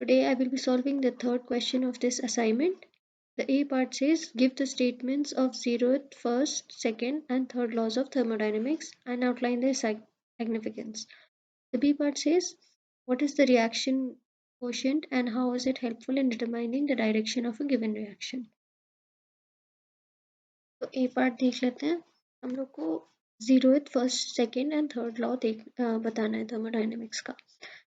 Today I will be solving the third question of this assignment. The A part says give the statements of zeroth, first, second and third laws of thermodynamics and outline their significance. The B part says what is the reaction quotient and how is it helpful in determining the direction of a given reaction. तो A part देख लेते हैं. हम लोग को zeroth, first, second and third law बताना है thermodynamics का.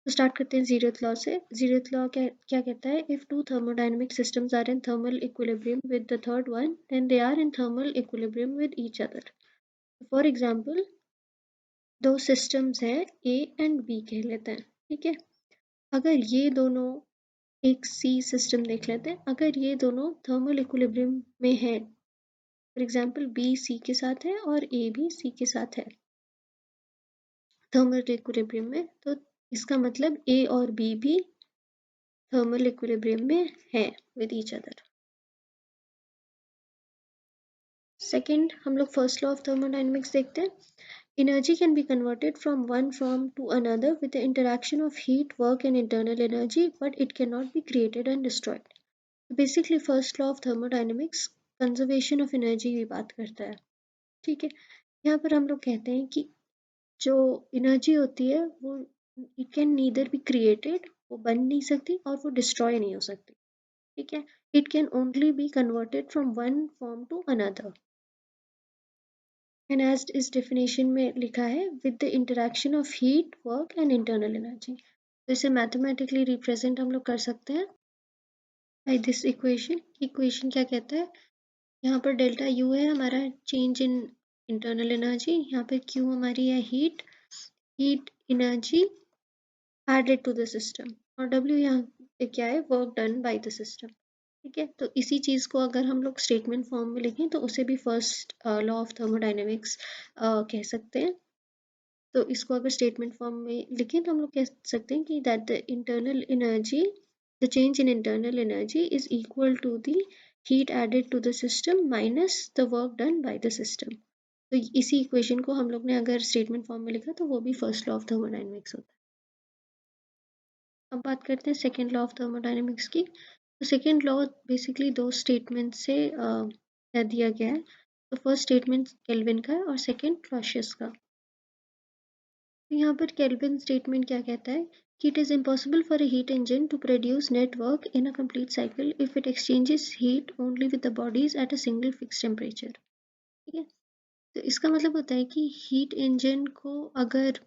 तो स्टार्ट करते हैं zeroth law से. zeroth law क्या कहता है? If two thermodynamic systems are in thermal equilibrium with the third one, then they are in thermal equilibrium with each other. For example, दो systems हैं A and B कह लेते हैं, ठीक है. अगर ये दोनों, एक C system देख लेते हैं, अगर ये दोनों thermal equilibrium में है, फॉर एग्जाम्पल बी सी के साथ है और ए भी सी के साथ है थर्मल इक्विलिब्रियम में, तो इसका मतलब ए और बी भी थर्मल इक्विलिब्रियम में है विद ईच अदर. सेकेंड, हम लोग फर्स्ट लॉ ऑफ थर्मोडायनेमिक्स देखते हैं. Energy can be converted from one form to another with the interaction of heat, work and internal energy, but it can not be created and destroyed. Basically first law of thermodynamics conservation of energy की बात करता है, ठीक है. यहाँ पर हम लोग कहते हैं कि जो एनर्जी होती है वो it can neither be created, वो बन नहीं सकती और वो डिस्ट्रॉय नहीं हो सकती, ठीक है. It can only be converted from one form to another, and as इस डेफिनेशन में लिखा है with the interaction of heat, work and internal energy. तो इसे मैथमेटिकली रिप्रेजेंट हम लोग कर सकते हैं बाय दिस इक्वेशन. इक्वेशन क्या कहता है? यहाँ पर डेल्टा यू है हमारा चेंज इन इंटरनल एनर्जी, यहाँ पे क्यू हमारी है heat energy added to the system, और W यहाँ पे क्या है? Work done by the system, ठीक है. तो इसी चीज़ को अगर हम लोग स्टेटमेंट फॉर्म में लिखें तो उसे भी फर्स्ट लॉ ऑफ थर्मोडायनेमिक्स कह सकते हैं. तो इसको अगर स्टेटमेंट फॉर्म में लिखें तो हम लोग कह सकते हैं कि that the internal energy, the change in internal energy is equal to the heat added to the system minus the work done by the system. तो इसी इक्वेशन को हम लोग ने अगर स्टेटमेंट फॉर्म में लिखा तो वो भी फर्स्ट लॉ ऑफ थर्मोडायनेमिक्स होता है. अब बात करते हैं सेकेंड लॉ ऑफ थर्मोडायनेमिक्स की. तो सेकेंड लॉ बेसिकली दो स्टेटमेंट से दिया गया है. तो फर्स्ट स्टेटमेंट केल्विन का है और सेकेंड क्लॉसियस का. तो यहाँ पर केल्विन स्टेटमेंट क्या कहता है कि it is impossible for a heat engine to produce net work in a complete cycle if it exchanges heat only with the bodies at a single fix temperature, ठीक है. तो इसका मतलब होता है कि हीट इंजन को अगर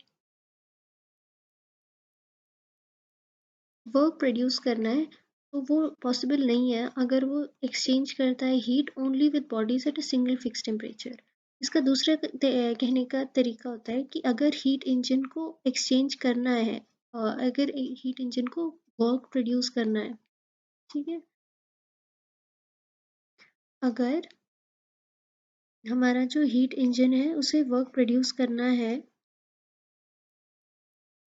वर्क प्रोड्यूस करना है तो वो पॉसिबल नहीं है अगर वो एक्सचेंज करता है heat only with bodies at a single fix temperature. इसका दूसरा कहने का तरीका होता है कि अगर हीट इंजन को एक्सचेंज करना है, अगर हीट इंजन को वर्क प्रोड्यूस करना है, ठीक है, अगर हमारा जो हीट इंजन है उसे वर्क प्रोड्यूस करना है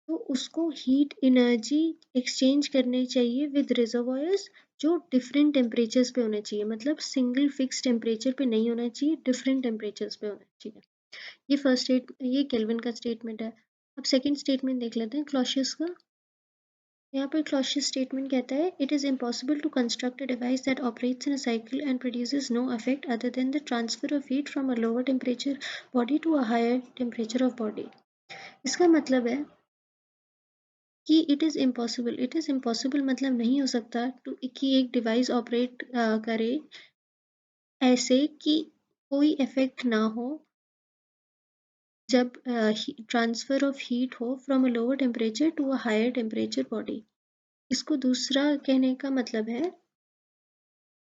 तो उसको हीट एनर्जी एक्सचेंज करनी चाहिए विद रिजर्वॉयर्स जो डिफरेंट टेम्परेचर्स पे होने चाहिए. मतलब सिंगल फिक्स टेम्परेचर पे नहीं होना चाहिए, डिफरेंट टेम्परेचर्स पे होना चाहिए. ये केल्विन का स्टेटमेंट है. अब सेकंड स्टेटमेंट देख लेते हैं क्लॉसियस का. यहाँ पर क्लॉसियस स्टेटमेंट कहता है it is impossible to construct a device that operates in a cycle and produces no effect other than the transfer of heat from a lower temperature body to a higher temperature of body. इसका मतलब है कि it is impossible मतलब नहीं हो सकता कि एक डिवाइस ऑपरेट करे ऐसे कि कोई इफेक्ट ना हो जब ट्रांसफर ऑफ हीट हो from a lower temperature to a higher temperature body. इसको दूसरा कहने का मतलब है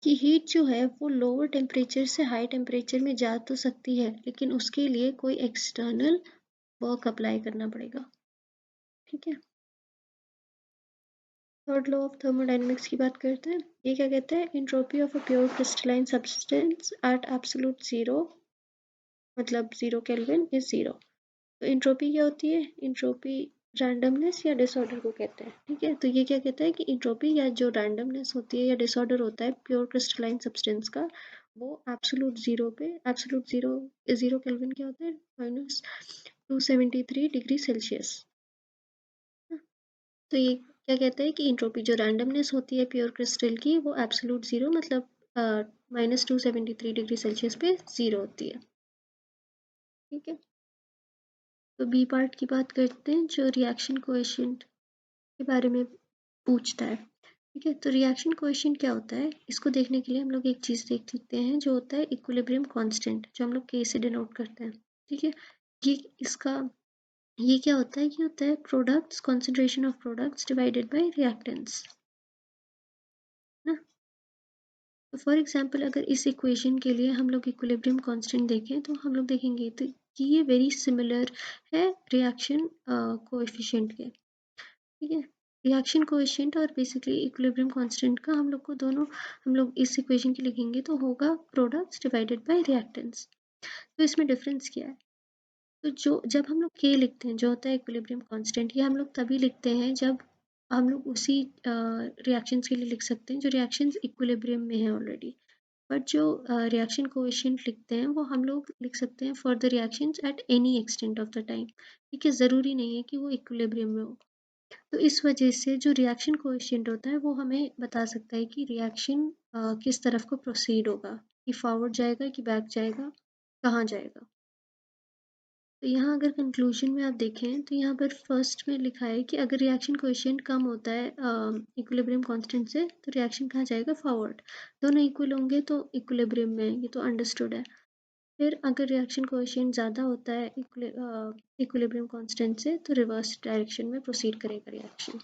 कि हीट जो है वो लोअर टेम्परेचर से हाई टेम्परेचर में जा तो सकती है लेकिन उसके लिए कोई एक्सटर्नल वर्क अप्लाई करना पड़ेगा, ठीक है. थर्ड लॉ ऑफ थर्मोडायनेमिक्स की बात करते हैं. ये क्या कहता है? Entropy of a pure crystalline substance eight absolute zero, मतलब 0 केल्विन इज 0. तो एंट्रोपी क्या होती है? एंट्रोपी रैंडमनेस या डिसऑर्डर को कहते हैं, ठीक है. तो ये क्या कहता है कि एंट्रोपी या जो रैंडमनेस होती है या डिसऑर्डर होता है प्योर क्रिस्टलाइन सब्सटेंस का, वो एब्सोल्यूट जीरो पे, एब्सोल्यूट जीरो केल्विन क्या होता है? -273 डिग्री सेल्सियस. तो ये क्या कहता है कि एंट्रोपी जो रैंडमनेस होती है प्योर क्रिस्टल की वो एब्सोल्यूट ज़ीरो मतलब -273 डिग्री सेल्सियस पे ज़ीरो होती है। ठीक है, तो बी पार्ट की बात करते हैं जो रिएक्शन कोएफिशिएंट के बारे में पूछता है। ठीक है, तो रिएक्शन कोएफिशिएंट क्या होता है, इसको देखने के लिए हम लोग एक चीज़ देख लेते हैं जो होता है इक्विलिब्रियम कांस्टेंट, जो हम लोग के से डिनोट करते हैं। ठीक है, ये इसका ये क्या होता है, ये होता है products concentration of products divided by reactants ना। तो फॉर एग्जांपल अगर इस इक्वेशन के लिए हम लोग इक्विलिब्रियम कांस्टेंट देखें तो हम लोग देखेंगे तो कि ये वेरी सिमिलर है रिएक्शन कोएफिशिएंट के। ठीक है, रिएक्शन कोएफिशिएंट और बेसिकली इक्विलिब्रियम कांस्टेंट का हम लोग को दोनों हम लोग इस इक्वेशन के लिखेंगे तो होगा प्रोडक्ट्स डिवाइडेड बाय रिएक्टेंट्स। तो इसमें डिफरेंस क्या है, तो जो जब हम लोग के लिखते हैं जो होता है इक्विलिब्रियम कांस्टेंट, ये हम लोग तभी लिखते हैं जब हम लोग उसी रिएक्शंस के लिए लिख सकते हैं जो रिएक्शंस इक्विलिब्रियम में है ऑलरेडी। बट जो रिएक्शन कोएफिशिएंट लिखते हैं वो हम लोग लिख सकते हैं for the reactions at any extent of the time. ठीक है, ज़रूरी नहीं है कि वो इक्विलिब्रियम में हो। तो इस वजह से जो रिएक्शन कोएफिशिएंट होता है वो हमें बता सकता है कि रिएक्शन किस तरफ को प्रोसीड होगा, कि फॉरवर्ड जाएगा कि बैक जाएगा, कहाँ जाएगा। तो यहाँ अगर कंक्लूजन में आप देखें तो यहाँ पर फर्स्ट में लिखा है कि अगर रिएक्शन कोएफिशिएंट कम होता है इक्विलिब्रियम कांस्टेंट से तो रिएक्शन कहाँ जाएगा, फॉरवर्ड। दोनों इक्वल होंगे तो इक्विलिब्रियम में, ये तो अंडरस्टूड है। फिर अगर रिएक्शन कोएफिशिएंट ज़्यादा होता है इक्विलिब्रियम कांस्टेंट से तो रिवर्स डायरेक्शन में प्रोसीड करेगा रिएक्शन।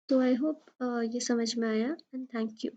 तो आई होप ये समझ में आया एंड थैंक यू।